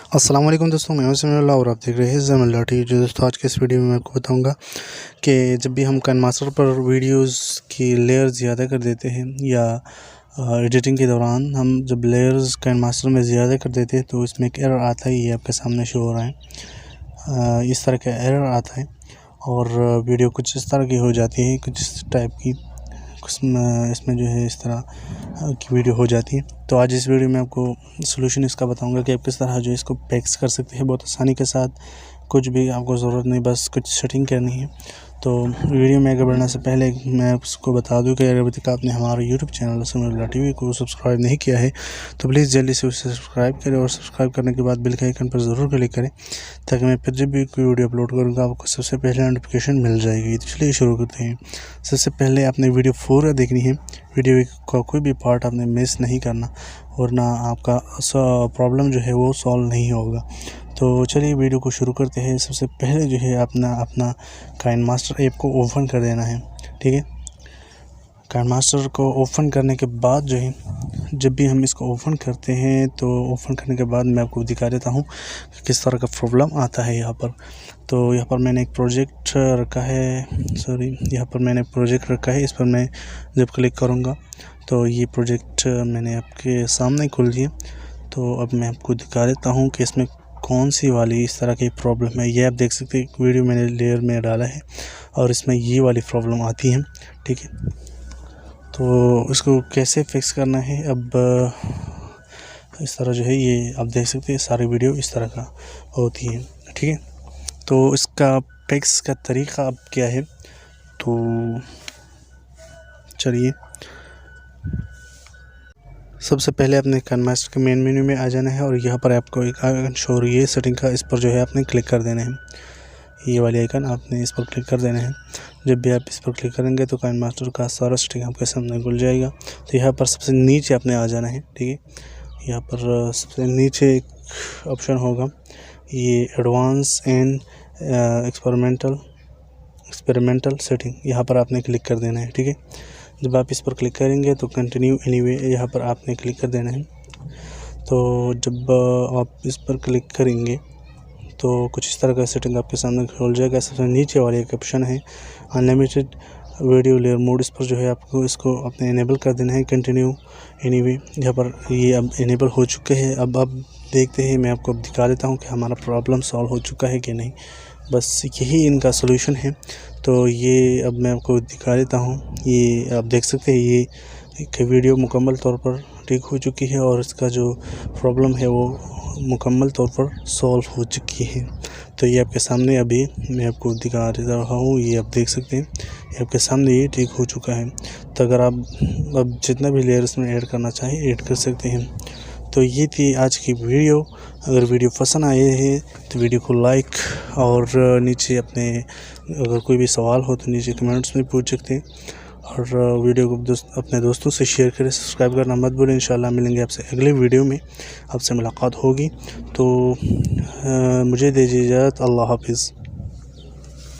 अस्सलाम वालेकुम दोस्तों, मैं हूं समीउल्लाह और आप देख रहे हैं ज़मीउल्लाह टीवी। जो दोस्तों आज के इस वीडियो में मैं आपको बताऊंगा कि जब भी हम काइनमास्टर पर वीडियोस की लेयर ज़्यादा कर देते हैं या एडिटिंग के दौरान हम जब लेयर्स काइनमास्टर में ज़्यादा कर देते हैं तो इसमें एक एरर आता है। ये आपके सामने शो हो रहा है, इस तरह का एरर आता है और वीडियो कुछ इस तरह की हो जाती है, कुछ इस टाइप की इसमें जो है इस तरह की वीडियो हो जाती है। तो आज इस वीडियो में आपको सोल्यूशन इसका बताऊंगा कि आप किस तरह जो है इसको फिक्स कर सकते हैं बहुत आसानी के साथ। कुछ भी आपको ज़रूरत नहीं, बस कुछ सेटिंग करनी है। तो वीडियो में आगे बढ़ने से पहले मैं आपको बता दूं कि अगर अभी तक आपने हमारे यूट्यूब चैनल ज़मीउल्लाह टीवी को सब्सक्राइब नहीं किया है तो प्लीज़ जल्दी से उसे सब्सक्राइब करें और सब्सक्राइब करने के बाद बेल के आइकन पर ज़रूर क्लिक करें ताकि मैं फिर जब भी कोई वीडियो अपलोड करूँगा आपको सबसे पहले नोटिफिकेशन मिल जाएगी। तो चलिए शुरू करते हैं। सबसे पहले आपने वीडियो पूरा देखनी है, वीडियो का कोई भी पार्ट आपने मिस नहीं करना वरना आपका प्रॉब्लम जो है वो सॉल्व नहीं होगा। तो चलिए वीडियो को शुरू करते हैं। सबसे पहले जो है अपना काइनमास्टर ऐप को ओपन कर देना है, ठीक है। काइनमास्टर को ओपन करने के बाद जो है जब भी हम इसको ओपन करते हैं तो ओपन करने के बाद मैं आपको दिखा देता हूँ कि किस तरह का प्रॉब्लम आता है यहाँ पर। तो यहाँ पर मैंने एक प्रोजेक्ट रखा है, इस पर मैं जब क्लिक करूँगा तो ये प्रोजेक्ट मैंने आपके सामने खोल दिया। तो अब मैं आपको दिखा देता हूँ कि इसमें कौन सी वाली इस तरह की प्रॉब्लम है। ये आप देख सकते हैं, वीडियो मैंने लेयर में डाला है और इसमें ये वाली प्रॉब्लम आती है, ठीक है। तो इसको कैसे फिक्स करना है, अब इस तरह जो है ये आप देख सकते हैं सारी वीडियो इस तरह का होती है, ठीक है। तो इसका फिक्स का तरीका अब क्या है, तो चलिए सबसे पहले अपने काइनमास्टर के मेन मेन्यू में आ जाना है और यहाँ पर आपको एक आइकन शो हो रही है सेटिंग का, इस पर जो है आपने क्लिक कर देना है। ये वाली आइकन आपने इस पर क्लिक कर देना है। जब भी आप इस पर क्लिक करेंगे तो काइनमास्टर का सारा सेटिंग आपके सामने खुल जाएगा। तो यहाँ पर सबसे नीचे आपने आ जाना है, ठीक है। यहाँ पर सबसे नीचे एक ऑप्शन होगा, ये एडवांस एंड एक्सपेरिमेंटल सेटिंग, यहाँ पर आपने क्लिक कर देना है, ठीक है। जब आप इस पर क्लिक करेंगे तो कंटिन्यू एनीवे यहाँ पर आपने क्लिक कर देना है। तो जब आप इस पर क्लिक करेंगे तो कुछ इस तरह का सेटिंग आपके सामने खुल जाएगा। सबसे नीचे वाले एक ऑप्शन है अनलिमिटेड वीडियो लेयर मोड, इस पर जो है आपको इसको अपने इनेबल कर देना है, कंटिन्यू एनीवे। यहाँ पर ये अब इनेबल हो चुके हैं। अब आप देखते हैं, मैं आपको दिखा देता हूँ कि हमारा प्रॉब्लम सॉल्व हो चुका है कि नहीं। बस यही इनका सलूशन है। तो ये अब मैं आपको दिखा देता हूँ, ये आप देख सकते हैं ये एक वीडियो मुकम्मल तौर पर ठीक हो चुकी है और इसका जो प्रॉब्लम है वो मुकम्मल तौर पर सॉल्व हो चुकी है। तो ये आपके सामने अभी मैं आपको दिखा रहा हूँ, ये आप देख सकते हैं, ये आपके सामने ये ठीक हो चुका है। तो अगर आप अब जितना भी लेयर इसमें ऐड करना चाहें ऐड कर सकते हैं। तो ये थी आज की वीडियो। अगर वीडियो पसंद आए है तो वीडियो को लाइक और नीचे अपने अगर कोई भी सवाल हो तो नीचे कमेंट्स में पूछ सकते हैं और वीडियो को अपने दोस्तों से शेयर करें। सब्सक्राइब करना मत भूलें। इंशाल्लाह मिलेंगे आपसे अगले वीडियो में, आपसे मुलाकात होगी। तो मुझे दीजिए इजाज़त। अल्लाह हाफिज़।